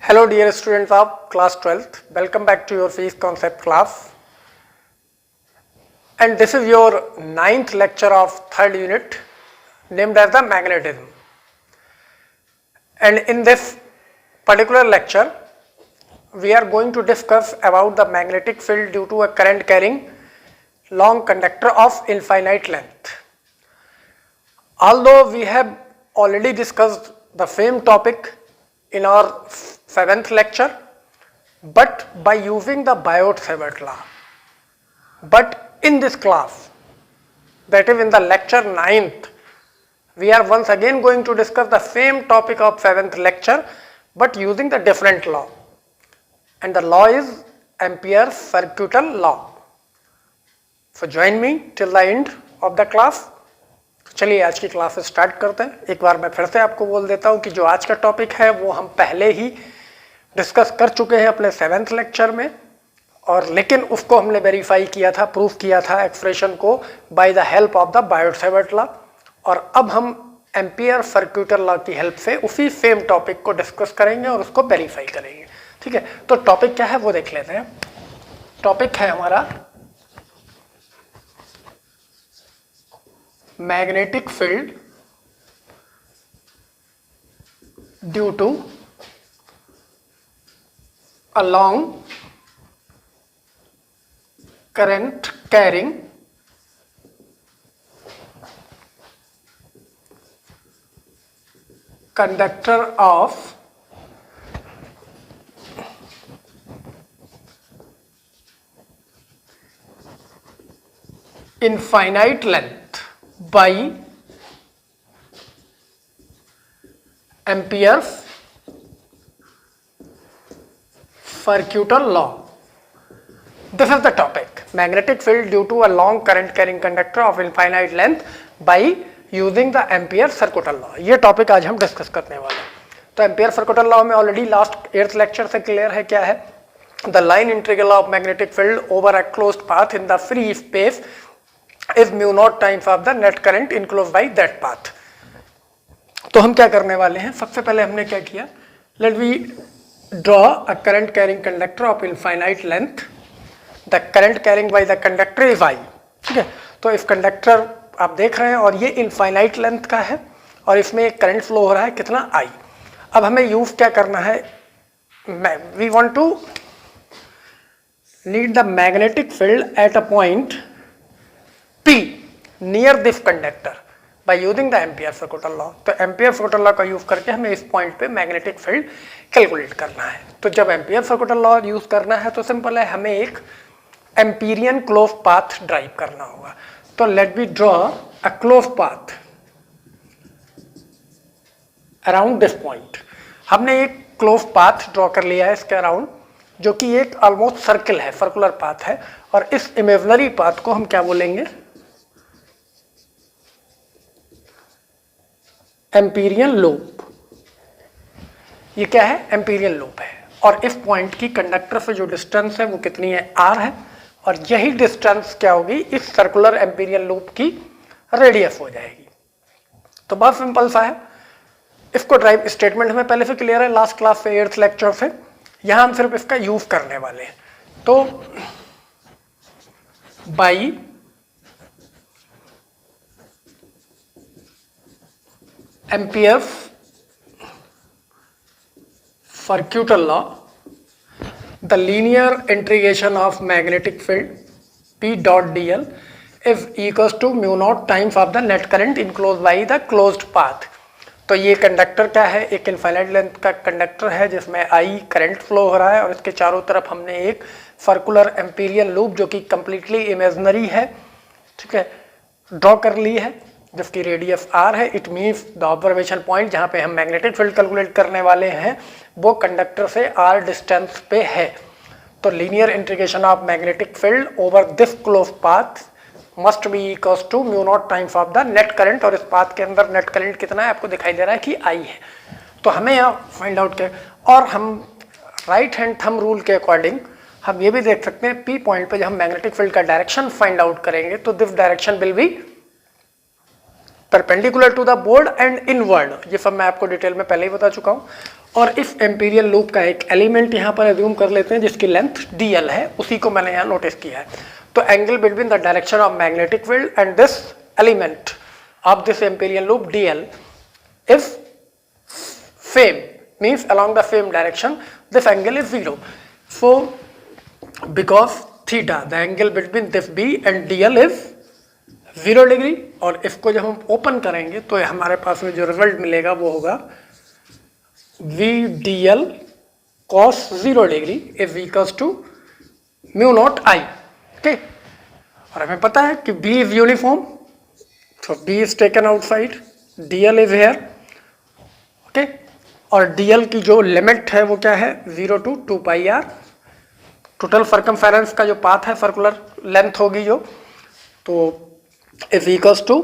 Hello dear students of class 12th, welcome back to your physics concept class, and this is your 9th lecture of 3rd unit named as the magnetism. And in this particular lecture we are going to discuss about the magnetic field due to a current carrying long conductor of infinite length. Although we have already discussed the same topic in our 7th lecture, but by using the Biot-Savart law. But in this class, that is in the lecture 9th, we are once again going to discuss the same topic of 7th lecture, but using the different law. And the law is Ampere's circuital law. So join me till the end of the class. चलिए आज की class start करते हैं। एक बार मैं फिर से आपको बोल देता हूँ कि जो आज का टॉपिक है वो हम पहले ही डिस्कस कर चुके हैं अपने 7th लेक्चर में, और लेकिन उसको हमने वेरीफाई किया था, प्रूफ किया था एक्सप्रेशन को by the help of the Biot-Savart law, और अब हम एम्पियर सर्क्यूटल लॉ की हेल्प से उसी सेम टॉपिक को डिस्कस करेंगे और उसको वेरीफाई करेंगे। ठीक है, तो टॉपिक क्या है वो देख लेते हैं। टॉपिक है हमारा magnetic field due to a long current carrying conductor of infinite length by Ampere's circuital law. This is the topic, magnetic field due to a long current carrying conductor of infinite length by using the Ampere circuital law. ये topic आज हम discuss करने वाले हैं। तो ampere सर्कुइटल law में already last 8th lecture से clear है क्या है। The line integral of magnetic field over a closed path in the free space is mu naught times of the net current enclosed by that path. तो हम क्या करने वाले हैं, सबसे पहले हमने क्या किया, let we draw a current carrying conductor of infinite length. The current carrying by the conductor is I. ठीक है, तो इस कंडक्टर आप देख रहे हैं और ये इनफाइनाइट लेंथ का है और इसमें एक करंट फ्लो हो रहा है कितना I. अब हमें यूज क्या करना है, we want to need the magnetic field at a point P near this conductor by using the Ampere circuital law. तो Ampere circuital law का यूज करके हमें इस पॉइंट पे मैग्नेटिक फील्ड कैलकुलेट करना है। तो जब Ampere circuital law यूज करना है तो सिंपल है, हमें एक एम्पीरियन क्लोज पाथ ड्राइव करना होगा। तो let be draw a close path around this point. हमने एक क्लोज पाथ ड्रॉ कर लिया है इसके अराउंड, जो कि एक ऑलमोस्ट सर्किल है, सर्कुलर पाथ है, और इस इमेजिनरी पाथ को हम क्या बोलेंगे, एम्पीरियन लूप। ये क्या है, एम्पीरियन लूप है, और इस पॉइंट की कंडक्टर से जो डिस्टेंस है वो कितनी है, r है, और यही डिस्टेंस क्या होगी, इस सर्कुलर एम्पीरियन लूप की रेडियस हो जाएगी। तो बहुत सिंपल सा है, इसको ड्राइव स्टेटमेंट हमें पहले से क्लियर है लास्ट क्लास से 8th लेक्चर से, यहां हम सिर्फ इसका यूज करने वाले हैं। तो by Ampere's circuital law, the linear integration of magnetic field P dot dl is equals to mu naught times of the net current enclosed by the closed path. तो ये कंडक्टर क्या है, एक इनफाइनाइट लेंथ का conductor है जिसमें I current flow हो रहा है, और इसके चारों तरफ हमने एक सर्कुलर एम्पीरियन लूप जो कि कंप्लीटली इमेजिनरी है, ठीक है, ड्रॉ कर ली है, जिसकी रेडियस r है। It means the observation point जहाँ पे हम मैग्नेटिक फील्ड कैलकुलेट करने वाले हैं वो कंडक्टर से r डिस्टेंस पे है। तो linear integration of magnetic field over this close path must be equals to mu naught times of the net current, और इस पाथ के अंदर नेट करंट कितना है आपको दिखाई दे रहा है कि I है। तो हमें यहाँ फाइंड आउट कर, और हम राइट हैंड थंब रूल के अकॉर्डिंग हम ये भी देख सकते हैं P पॉइंट पे जब हम मैग्नेटिक फील्ड का डायरेक्शन फाइंड आउट करेंगे तो this direction will be perpendicular to the board and inward, ये सब मैं आपको डिटेल में पहले ही बता चुका हूँ। और इस एम्पीरियल लूप का एक एलिमेंट यहाँ पर एज्यूम कर लेते हैं जिसकी लेंथ dl है, उसी को मैंने यहाँ नोटिस किया है। तो angle between the direction of magnetic field and this element of this Amperian loop dl if same means along the same direction, this angle is 0. So because theta, the angle between this b and dl is 0 degree, और इसको जब हम open करेंगे तो हमारे पास में जो result मिलेगा वो होगा v dl cos 0 degree is equals to mu naught I. Okay, और हमें पता है कि b इज uniform, so b is taken outside, dl is here. Okay, और dl की जो लिमिट है वो क्या है, 0 to 2 pi r। Total circumference का जो पाथ है, सर्कुलर लेंथ होगी जो, तो is equals to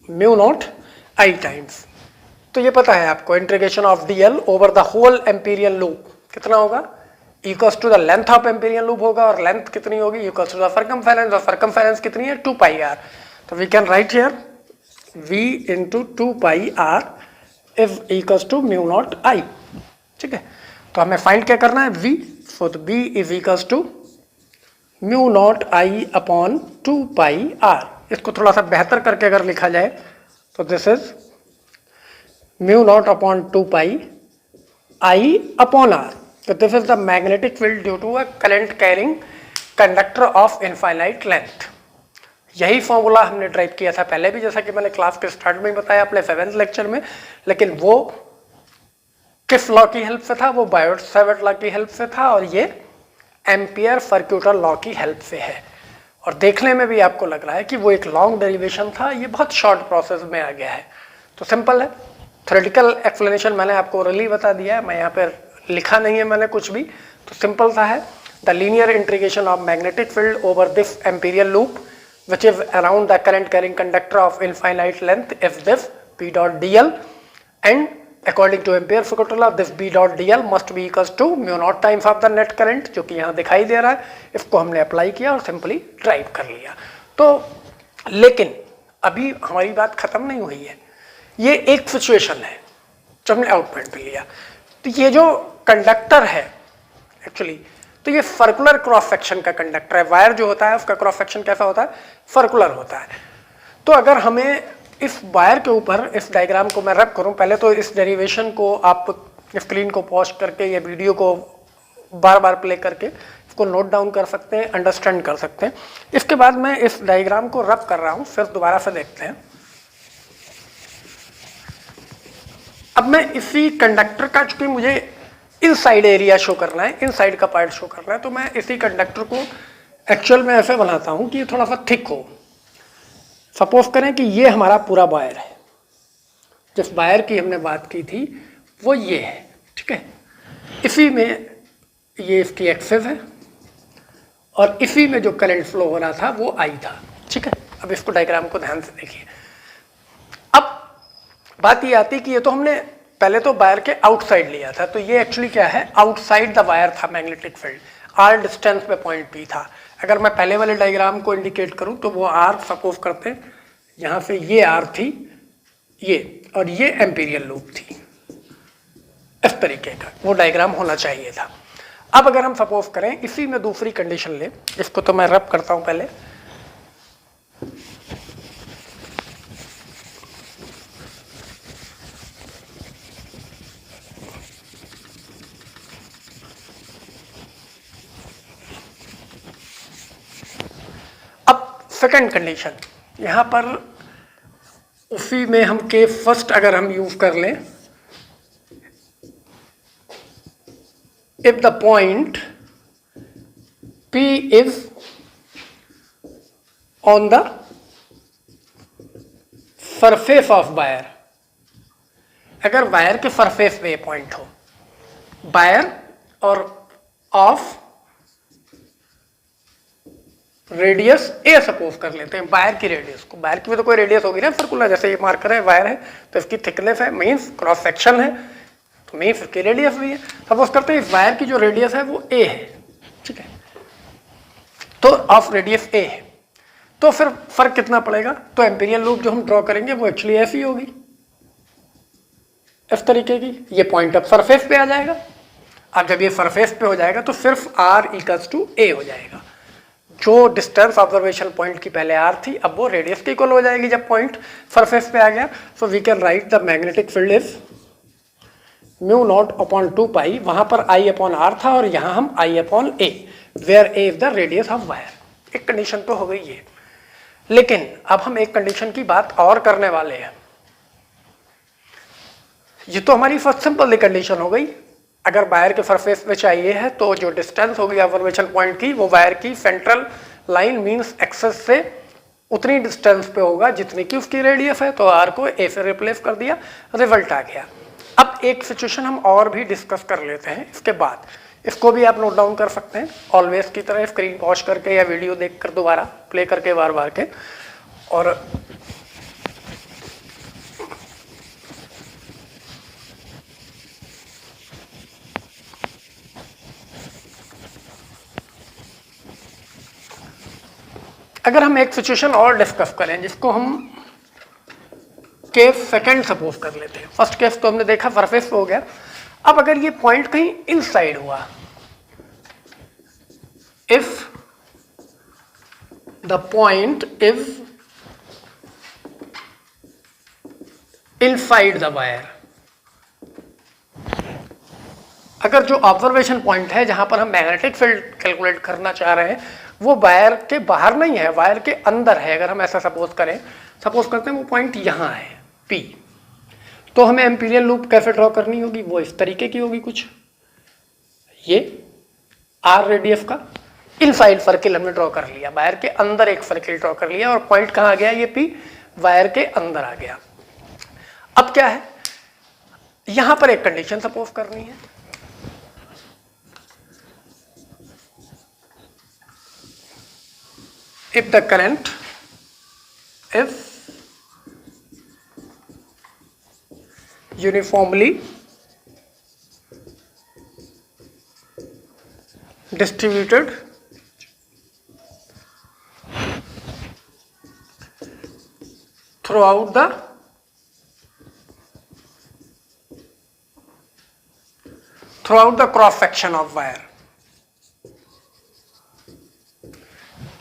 mu naught I times. तो ये पता है आपको, integration of dl over the whole Amperian loop कितना होगा, equals to the length of Amperian loop होगा, और लेंथ कितनी होगी, इक्वल्स टू द सर्कमफेरेंस, और सर्कमफेरेंस कितनी है, 2 पाई r। तो we can write here v into 2 pi r is equals to mu naught I. ठीक है, तो हमें फाइंड क्या करना है, v, so b is equals to mu naught I upon 2 pi r। इसको थोड़ा सा बेहतर करके अगर लिखा जाए तो this is mu not upon 2 pi I upon r। तो this is the magnetic field due to a current carrying conductor of infinite length. यही फॉर्मूला हमने ड्राइव किया था पहले भी, जैसा कि मैंने क्लास के स्टार्ट में ही बताया अपने 7th लेक्चर में, लेकिन वो किस लॉ की हेल्प से था, वो बायोट-सैवर्ट लॉ की हेल्प से था, और ये एम्पियर सर्क्यूटल लॉ की हेल्प से है। और देखने में भी आपको लग रहा है कि वो एक लॉन्ग डेरिवेशन था, ये बहुत शॉर्ट प्रोसेस में आ गया है। तो सिंपल है, थ्योरेटिकल एक्सप्लेनेशन मैंने आपको ओरली बता दिया है, मैं यहाँ पर लिखा नहीं है मैंने कुछ भी। तो सिंपल सा है, the linear integration of magnetic field over this Amperian loop which is around the current carrying conductor of infinite length is this b dot dl, and according to ampere circular law this b dot dl must be equals to mu naught times of the net current, जो कि यहाँ दिखाई दे रहा है। इसको हमने apply किया और सिंपली ड्राइव कर लिया। तो लेकिन अभी हमारी बात खत्म नहीं हुई है, ये एक सिचुएशन है जो हमने आउट पॉइंट पे लिया। तो ये जो कंडक्टर है एक्चुअली, तो ये सर्कुलर क्रॉस सेक्शन का कंडक्टर है। वायर जो होता है उसका क्रॉस सेक्शन कैसा होता है, सर्कुलर होता है। तो अगर हमें इस वायर के ऊपर, इस डायग्राम को मैं रब करूं, पहले तो इस डेरिवेशन को आप स्क्रीन को पॉज करके या वीडियो को बार बार प्ले करके इसको नोट डाउन कर सकते हैं, अंडरस्टैंड कर सकते हैं। इसके बाद मैं इस डायग्राम को रब कर रहा हूं, फिर दोबारा से देखते हैं। अब मैं इसी कंडक्टर का, चूंकि मुझे इनसाइड एरिया शो करना है, इनसाइड का पार्ट शो करना है, तो मैं इसी कंडक्टर को एक्चुअल में ऐसे बनाता हूं कि ये थोड़ा सा थिक हो। सपोज करें कि ये हमारा पूरा वायर है, जिस वायर की हमने बात की थी वो ये है। ठीक है, इसी में ये इसकी एक्सिस है, और इसी में जो करंट फ्लो हो रहा था वो आई था। ठीक है, अब इसको डायग्राम को ध्यान से देखिए। अब बात ये आती कि ये तो हमने पहले तो वायर के आउटसाइड लिया था, तो ये एक्चुअली क्या है, आउटसाइड द वायर था मैग्नेटिक फील्ड, आर डिस्टेंस पे पॉइंट पी था। अगर मैं पहले वाले डायग्राम को इंडिकेट करूं तो वो आर, सपोज करते हैं यहाँ से ये आर थी ये, और ये एम्पीरियल लूप थी, इस तरीके का वो डायग्राम होना चाहिए था। अब अगर हम सपोज करें इसी में दूसरी कंडीशन ले, इसको तो मैं रब करता हूं पहले। सेकंड कंडीशन यहाँ पर उसी में हम केस फर्स्ट अगर हम यूज कर लें, if the point P is on the surface of wire, अगर वायर के सरफेस पे पॉइंट हो, वायर और ऑफ रेडियस ए सपोज कर लेते हैं, वायर की रेडियस को, वायर की भी तो कोई रेडियस होगी ना सर्कुलर, जैसे ये मार्कर है वायर है तो इसकी थिकनेस है, मींस क्रॉस सेक्शन है, तो मींस इसकी रेडियस भी है। सपोज करते हैं इस वायर की जो रेडियस है वो ए है। ठीक है, तो ऑफ रेडियस ए है, तो फिर फर्क कितना पड़ेगा, तो एम्पीरियल लूप जो हम ड्रॉ करेंगे वो एक्चुअली ऐसी होगी, इस तरीके की। ये पॉइंट अब सरफेस पे आ जाएगा। अब जब ये सरफेस पे हो जाएगा तो सिर्फ r इक्वल्स टू a हो जाएगा। जो डिस्टेंस ऑब्जर्वेशन पॉइंट की पहले r थी अब वो रेडियस की इक्वल हो जाएगी जब पॉइंट सरफेस पे आ गया। So we can write the magnetic field is mu not upon 2 pi, वहां पर I अपॉन r था और यहां हम I upon a, where a is the radius of wire. एक कंडीशन तो हो गई है, लेकिन अब हम एक कंडीशन की बात और करने वाले हैं। ये तो हमारी फर्स्ट सिंपल कंडीशन हो गई। अगर वायर के सरफेस पे चाहिए है तो जो डिस्टेंस होगी ऑब्जर्वेशन पॉइंट की वो वायर की सेंट्रल लाइन मींस एक्सेस से उतनी डिस्टेंस पे होगा जितनी की उसकी रेडियस है, तो r को a से रिप्लेस कर दिया, रिजल्ट आ गया। अब एक सिचुएशन हम और भी डिस्कस कर लेते हैं इसके बाद, इसको भी आप नोट डाउन कर सकते हैं ऑलवेज की तरह, स्क्रीन पॉज करके या वीडियो देखकर दोबारा प्ले करके बार बार के। और अगर हम एक सिचुएशन और डिस्कस करें जिसको हम केस सेकंड सपोज कर लेते हैं। फर्स्ट केस तो हमने देखा सरफेस पे हो गया। अब अगर ये पॉइंट कहीं इनसाइड हुआ, if the point is inside the wire, अगर जो ऑब्जर्वेशन पॉइंट है जहां पर हम मैग्नेटिक फील्ड कैलकुलेट करना चाह रहे हैं वो वायर के बाहर नहीं है, वायर के अंदर है। अगर हम ऐसा सपोज करें, सपोज करते हैं वो पॉइंट यहां है P, तो हमें एम्पीरियल लूप कैसे ड्रॉ करनी होगी, वो इस तरीके की होगी कुछ। ये R रेडियस का इनसाइड सर्किल हमने ड्रॉ कर लिया, वायर के अंदर एक सर्किल ड्रॉ कर लिया और पॉइंट कहां आ गया, ये P वायर के अंदर आ गया। अब क्या है, यहां पर एक कंडीशन सपोज करनी है। If the current is uniformly distributed throughout the cross section of wire,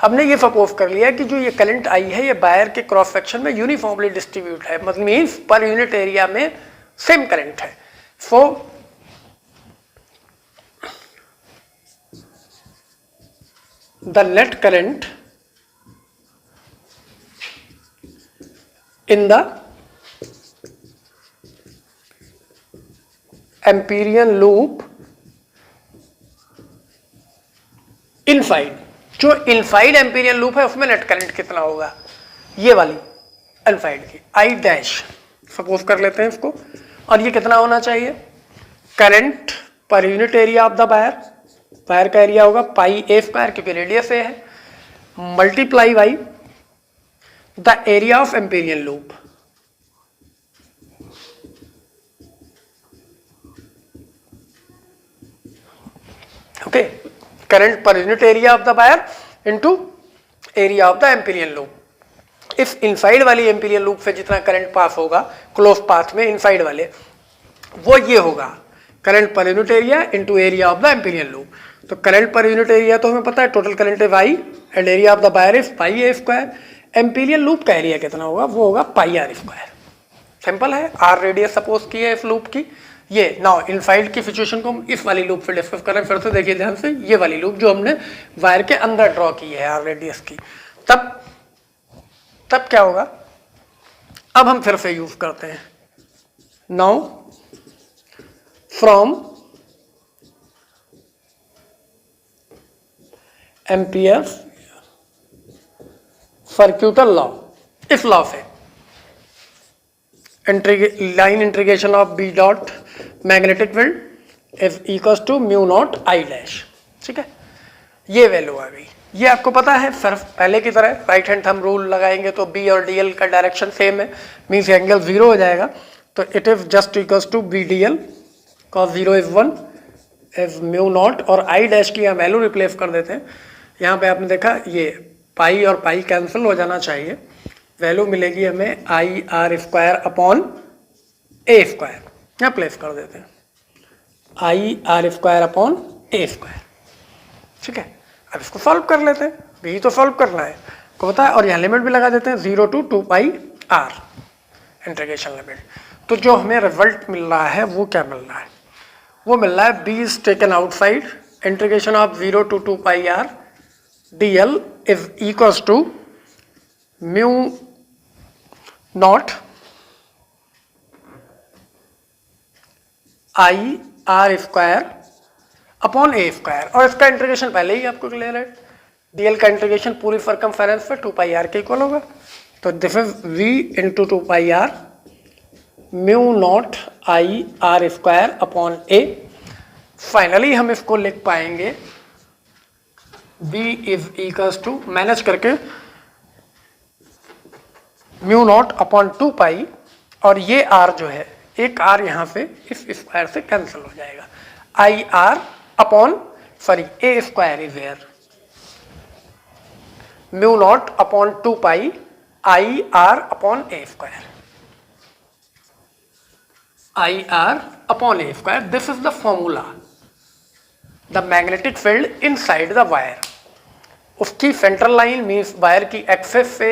हमने ये सपोज कर लिया कि जो ये करंट आई है ये वायर के क्रॉस सेक्शन में यूनिफॉर्मली डिस्ट्रीब्यूट है, मतलब मीन्स पर यूनिट एरिया में सेम करंट है। So the net current in the Amperian loop inside, जो इनसाइड एम्पीरियल लूप है उसमें नेट करंट कितना होगा, ये वाली इनसाइड की I डैश सपोज कर लेते हैं इसको। और ये कितना होना चाहिए, current per unit area of the wire, wire का एरिया होगा पाई a स्क्वायर क्योंकि रेडियस a है, multiply by the area of Amperian loop. Okay, current per unit area of the wire into area of the Amperian loop. इस inside वाली Amperian loop से जितना current pass होगा close path में inside वाले, वो ये होगा current per unit area into area of the Amperian loop. तो करंट पर यूनिट एरिया तो हमें पता है, टोटल करंट है I and area of the wire is pi a square. Amperian loop का एरिया कितना होगा, वो होगा पाई r स्क्वायर। सिंपल है, r रेडियस सपोज की है इस लूप की। ये नाउ इनसाइड की सिचुएशन को हम इस वाली लूप पे डिस्कस करें, फिर से देखिए ध्यान से, ये वाली लूप जो हमने वायर के अंदर ड्रॉ की है r रेडियस की, तब क्या होगा। अब हम फिर से यूज करते हैं, now from Ampere circuital law, इस लॉ से line integration of B dot magnetic field is equal to mu naught I dash. ठीक है, ये वैल्यू आ गई। ये आपको पता है, सिर्फ पहले की तरह राइट हैंड थंब रूल लगाएंगे तो बी और डी एल का डायरेक्शन सेम है, मीन्स एंगल 0 हो जाएगा। तो it is just equal to B D L cos 0 is 1 is mu naught, और I डैश की हम वैल्यू रिप्लेस कर देते हैं। यहाँ पे आपने देखा ये पाई और पाई कैंसिल हो जाना चाहिए, वैल्यू मिलेगी हमें आई R square upon A square, यहाँ प्लेस कर देते हैं आई R square upon A square. ठीक है, अब इसको सॉल्व कर लेते हैं, यही तो सॉल्व करना है को पता है, और यहाँ लिमिट भी लगा देते हैं 0 to 2 pi R integration limit. तो जो हमें रिजल्ट मिल रहा है वो क्या मिल रहा है, वो मिल रहा है B is taken outside, integration of 0 to 2 pi R dl is equals to mu naught I R square upon A square, और इसका इंटीग्रेशन पहले ही आपको क्लियर है, डीएल का इंटीग्रेशन पूरी सर्कमफेरेंस पे 2 पाई आर के इक्वल होगा। तो this is v into 2 pi R mu naught I R square upon A. Finally हम इसको लिख पाएंगे v is equals to, manage करके म्यू नॉट अपॉन 2 पाई, और ये r जो है एक r यहाँ से इस स्क्वायर से कैंसिल हो जाएगा, आई R upon sorry A square is here, mu naught upon 2 pi I R upon A square, I R upon A square. This is the formula, the magnetic field inside the wire. उसकी central line means wire की access से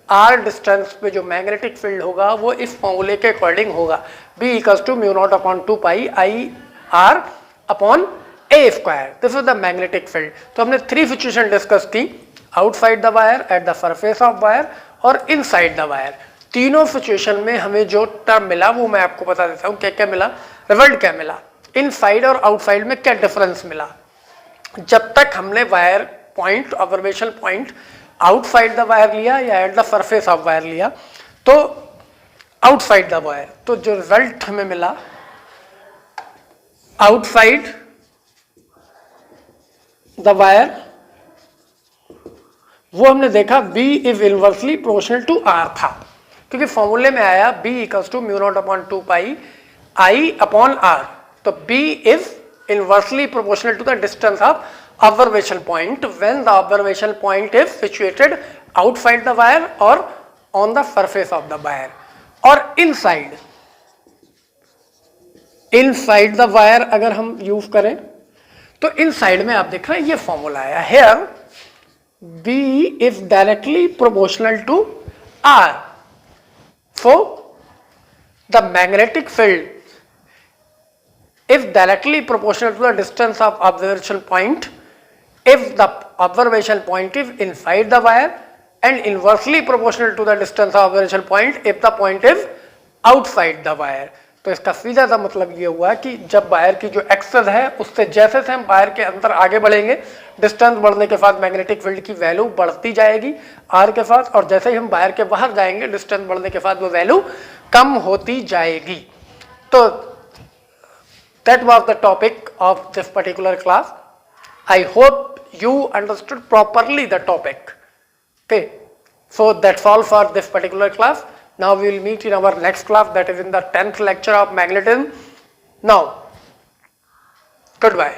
are distance पे जो magnetic field होगा वो इस फॉर्मूले के अकॉर्डिंग होगा, B equals to mu not upon 2 pi I R upon A square. This is the magnetic field. तो हमने 3 सिचुएशन डिस्कस की, outside the wire, at the surface of wire और इनसाइड द वायर। तीनों situation में हमें जो term मिला वो मैं आपको बता देता हूँ क्या क्या मिला, रिजल्ट क्या मिला, इनसाइड और आउटसाइड में क्या डिफरेंस मिला। जब तक हमने wire point, observation point outside the wire लिया या eight the surface of wire लिया, तो आउटसाइड द वायर, तो जो रिजल्ट हमें मिला आउटसाइड द वायर, वो हमने देखा B is inversely proportional to R था, क्योंकि फॉर्मूले में आया B equals to mu not upon 2 pi I upon R। तो B is inversely proportional to the distance of observation point when the observation point is situated outside the wire or on the surface of the wire। और inside the wire अगर हम use करें तो inside में आप देख रहे हैं ये फॉर्मूला आया, here B is directly proportional to R, so the magnetic field is directly proportional to the distance of observation point if the observation point is inside the wire and inversely proportional to the distance of observation point if the point is outside the wire। तो इसका सीधा सा मतलब ये हुआ कि जब wire की जो एक्सेस है उससे जैसे से हम वायर के अंदर आगे बढ़ेंगे, डिस्टेंस बढ़ने के साथ मैग्नेटिक फील्ड की वैल्यू बढ़ती जाएगी आर के साथ, और जैसे ही हम वायर के बाहर जाएंगे डिस्टेंस बढ़ने के साथ वो वैल्यू कम होती जाएगी। तो that was the topic of this particular class. I hope you understood properly the topic. Okay, so that's all for this particular class. Now we will meet in our next class, that is in the 10th lecture of magnetism. Now, goodbye.